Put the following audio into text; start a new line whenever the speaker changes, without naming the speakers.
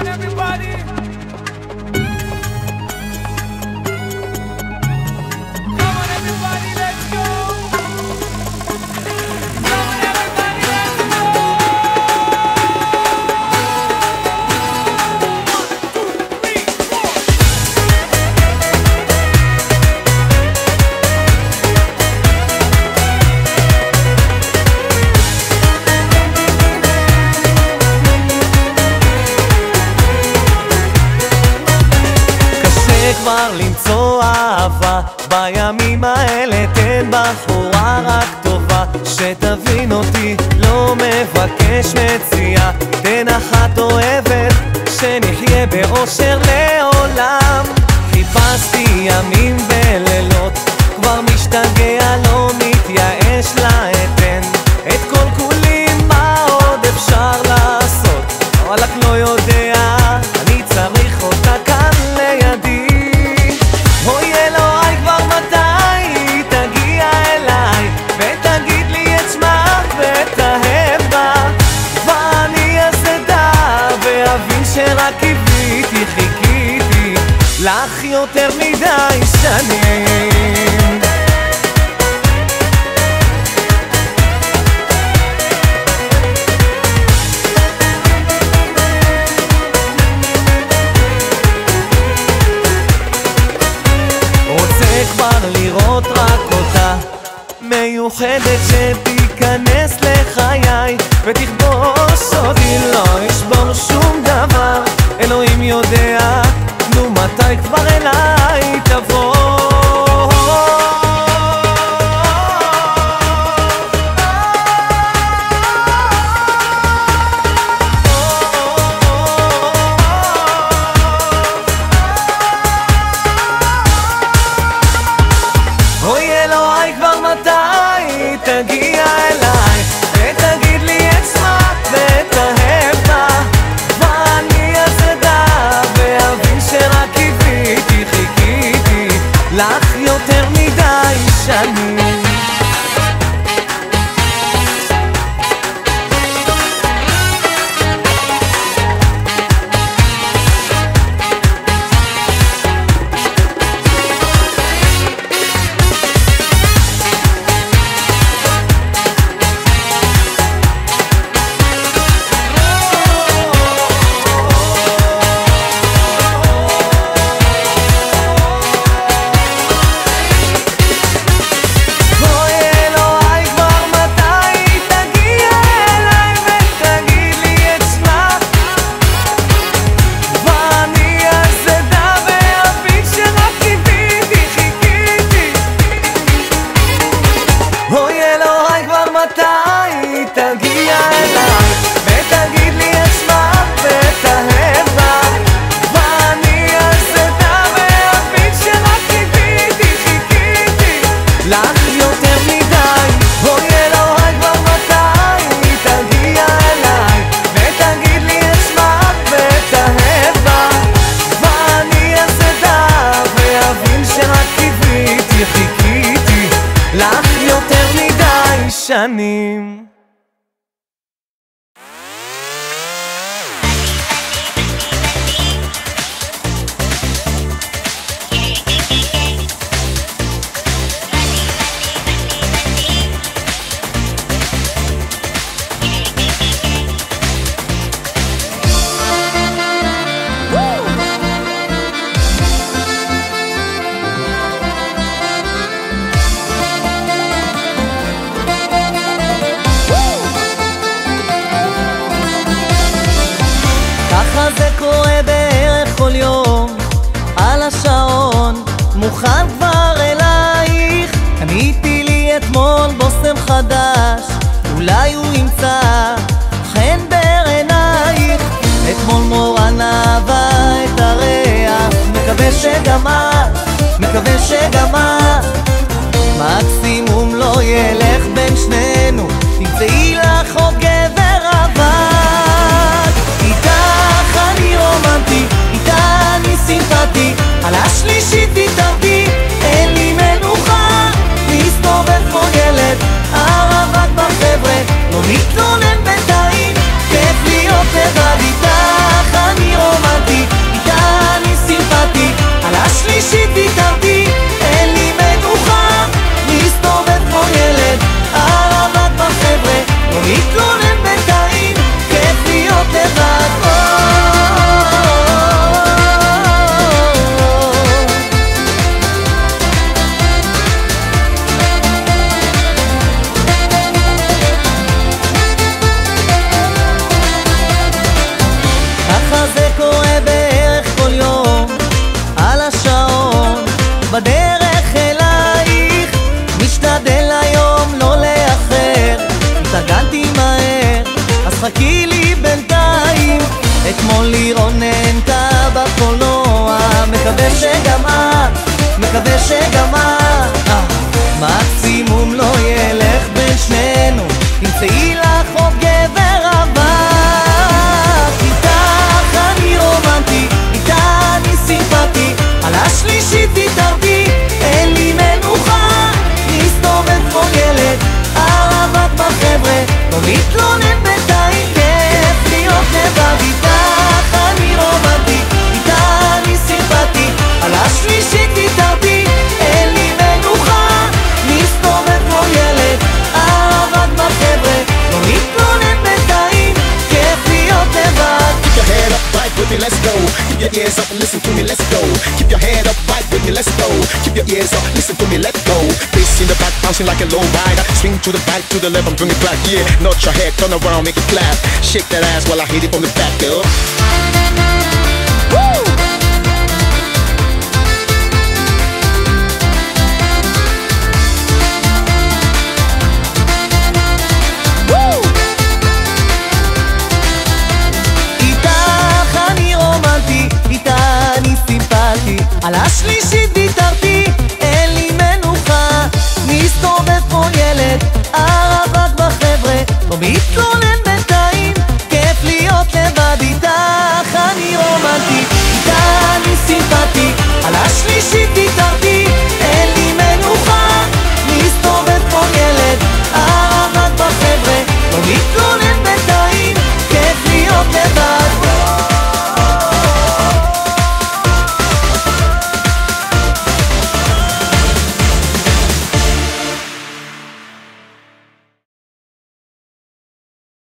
on everybody. Come on everybody, let's go. Come on everybody, let's go. 1, 2, 3, 4. כבר למצוא אהבה בימים האלה, תן בחורה רק טובה שתבין אותי, לא מבקש מציאה, תן אחת אוהבת שנחיה באושר לעולם. חיפשתי ימים ולילות, כבר משתגע, לא מתייאש, לה אתן את כל כולי, מה עוד אפשר לעשות, וואלק לא יודע, אני צריך אותה כאן לידי. אוי אלוהי, כבר מתי תגיע אליי ותגיד לי את שמה ותאהב בה, ואני אסדע ואבין שרק קיוויתי, חיכיתי לך יותר מדי שנים. כבר לראות רק אותה מיוחדת שתיכנס לחיי ותכבוש אותי, לא ישבור שום דבר, אלוהים יודע, נו מתי כבר אליי תבוא. תגיע אליי ותגיד לי את שמה ותאהב בה, ואני אסדע ואבין שרק קיוויתי, חיכיתי לך יותר מדי שנים. תגיע אליי ותגיד לי את שמה ותאהב בה, ואני אסדע ואבין שרק קיוויתי, חיכיתי לך יותר מדי. אוי אלוהי, כבר מתי תגיע אליי ותגיד לי את שמה ותאהב בה, ואני אסדע ואבין שרק קיוויתי, חיכיתי לך יותר מדי שנים. ככה זה קורה בערך כל יום, על השעון, מוכן כבר אלייך. קניתי לי אתמול בושם חדש, אולי הוא ימצא חן בעינייך. אתמול מורן אהבה את הריח, מקווה שגם את, מקווה שגם את. מקסימום לא ילך בין שנינו, תמצאי לך עוד גבר עבד. איתך אני רומנטי, איתה אני סימפטי, על השלישית תתאבדי, אין לי מנוחה, להסתובב כמו ילד, הרווק בחבר'ה, לא מתלונן בינתיים, כיף להיות לבד. איתך אני רומנטי, איתה אני סימפטי, על השלישית ויתרתי, אין לי מנוחה, מסתובב כמו ילד, הרמת בחבר'ה, לא מתלונן בינתיים, כיף להיות לבד. ככה זה קורה בערך כל יום, על השעון, בדרך אלייך, משתדל היום לא לאחר, התארגנתי מהר, אז חכי לי בינתיים, אתמול לירוננתה בקולנוע, מקווה שגם את, מקווה שגם את, מקסימום לא ילך בין שנינו, תמצאי לך עוד גבר רווק, איתך אני רומנטי, איתה אני סימפטי, על השלישית ויתרתי, אין לי מנוחה, מסתובב כמו ילד, הרווק בחבר'ה, לא מתלונן בינתיים, כיף להיות לבד. איתך אני רומנטי, איתה אני סימפטי, על השלישית ויתרתי, אין לי מנוחה, מסתובב כמו ילד, הרווק בחבר'ה, לא מתלונן בינתיים, כיף להיות לבד.
Keep your head up, right with me, let's go. Keep your ears up and listen to me, let's go. Keep your head up, right with me, let's go. Keep your ears up, listen to me, let's go. Bass in the back, bouncing like a low rider. Swing to the right, to the left, and bring it back, yeah. Nod your head, turn around, make it clap. Shake that ass while I hit it from the back, girl. Woo!
איתך אני רומנטי, איתה אני סימפטי, על השלישית